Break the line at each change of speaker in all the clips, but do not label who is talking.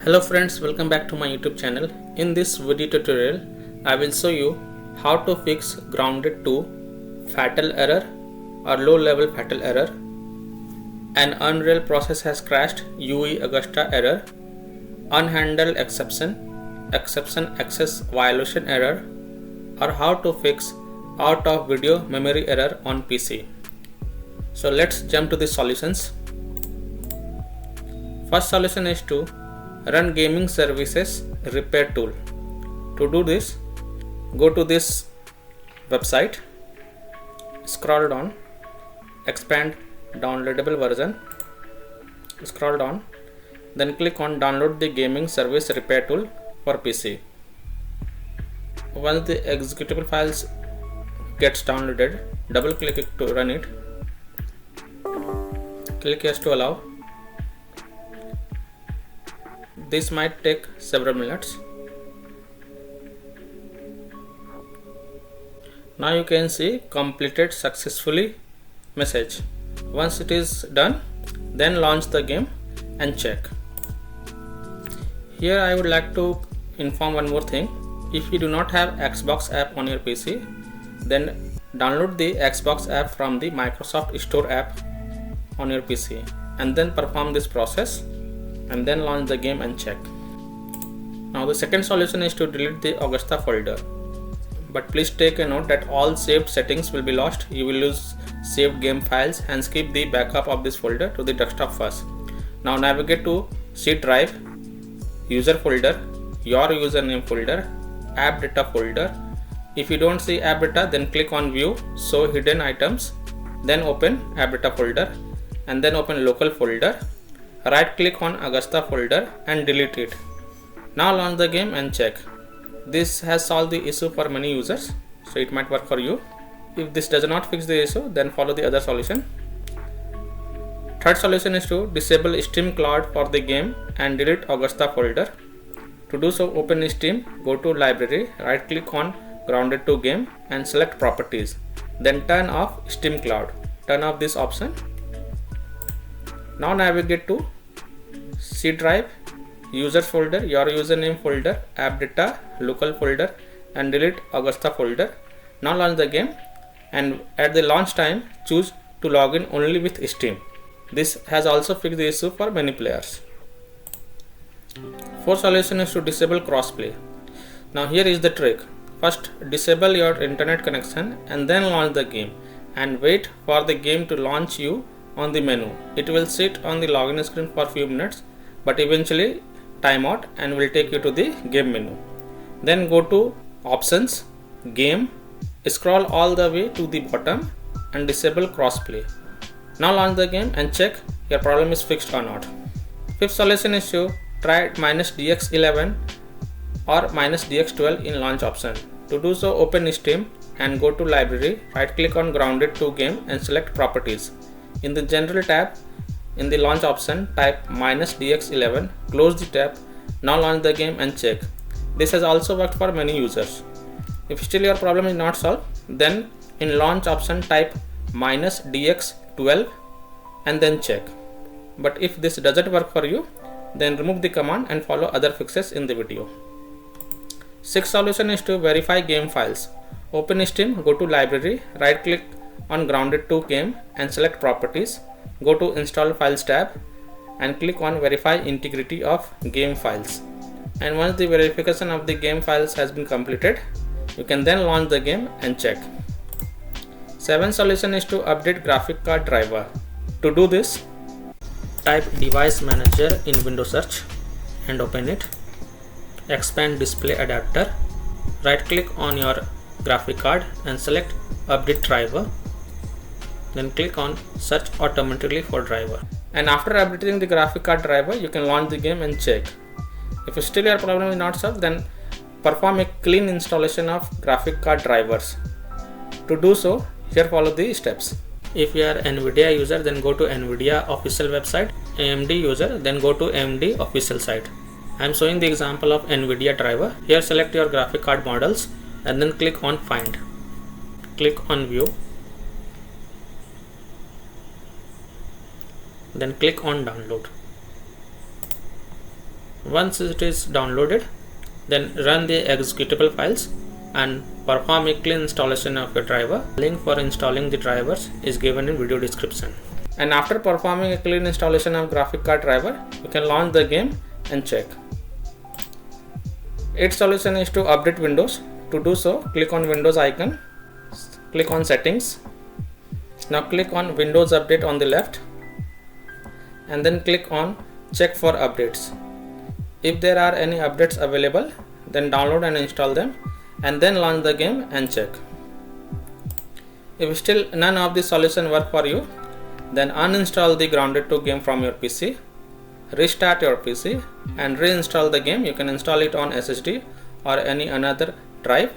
Hello friends, welcome back to my YouTube channel. In this video tutorial, I will show you how to fix grounded to fatal error or low level fatal error, an Unreal process has crashed UE-Augusta error, unhandled exception access violation error, or how to fix out of video memory error on PC. So let's jump to the solutions. First solution is to run gaming services repair tool. To do this, go to this website, scroll down, expand downloadable version, scroll down, then click on download the gaming service repair tool for PC. Once the executable files gets downloaded, double click it to run it, click yes to allow. This might take several minutes. Now you can see completed successfully message. Once it is done, then launch the game and check. Here I would like to inform one more thing. If you do not have Xbox app on your PC, then download the Xbox app from the Microsoft Store app on your PC and then perform this process and then launch the game and check. Now the second solution is to delete the Augusta folder, but please take a note that all saved settings will be lost. You will lose saved game files and skip the backup of this folder to the desktop first. Now navigate to C drive, user folder, your username folder, app data folder. If you don't see app data, then click on view, show hidden items, then open app data folder and then open local folder. Right click on Augusta folder and delete it. Now launch the game and check. This has solved the issue for many users, so it might work for you. If this does not fix the issue, then follow the other solution. Third solution is to disable Steam Cloud for the game and delete Augusta folder. To do so, open Steam, go to library, right click on grounded to game and select properties. Then turn off Steam Cloud. Turn off this option. Now navigate to C drive, user folder, your username folder, app data, local folder and delete Augusta folder. Now launch the game and at the launch time choose to log in only with Steam. This has also fixed the issue for many players. Fourth solution is to disable crossplay. Now here is the trick. First disable your internet connection and then launch the game and wait for the game to launch you on the menu. It will sit on the login screen for few minutes but eventually time out and will take you to the game menu. Then go to options, game, scroll all the way to the bottom and disable crossplay. Now launch the game and check your problem is fixed or not. Fifth solution is to try -DX11 or -DX12 in launch option. To do so, open Steam and go to library, right click on grounded to game and select properties. In the general tab, in the launch option, type -DX11, close the tab. Now launch the game and check. This has also worked for many users. If still your problem is not solved, then in launch option type -DX12 and then check. But if this doesn't work for you, then remove the command and follow other fixes in the video. Sixth solution is to verify game files. Open Steam, go to library, right click on grounded to game and select properties. Go to install files tab and click on verify integrity of game files. And once the verification of the game files has been completed, you can then launch the game and check. Seventh solution is to update graphic card driver. To do this, type device manager in Windows search and open it. Expand display adapter, right click on your graphic card and select update driver. Then click on search automatically for driver. And after updating the graphic card driver, you can launch the game and check. If still your problem is not solved, then perform a clean installation of graphic card drivers. To do so, here follow the steps. If you are NVIDIA user, then go to NVIDIA official website. AMD user, then go to AMD official site. I am showing the example of NVIDIA driver. Here select your graphic card models and then click on find. Click on view. Then click on download. Once it is downloaded, then run the executable files and perform a clean installation of your driver. Link for installing the drivers is given in video description. And after performing a clean installation of graphic card driver, you can launch the game and check. Its solution is to update Windows. To do so, click on Windows icon, click on Settings. Now click on Windows Update on the left and then click on Check for updates. If there are any updates available, then download and install them and then launch the game and check. If still none of the solution work for you, then uninstall the Grounded 2 game from your PC, restart your PC and reinstall the game. You can install it on SSD or any another drive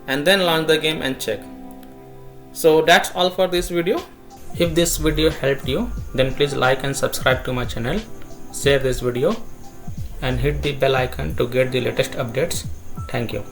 and then launch the game and check. So that's all for this video. If this video helped you, then please like and subscribe to my channel, share this video and hit the bell icon to get the latest updates. Thank you.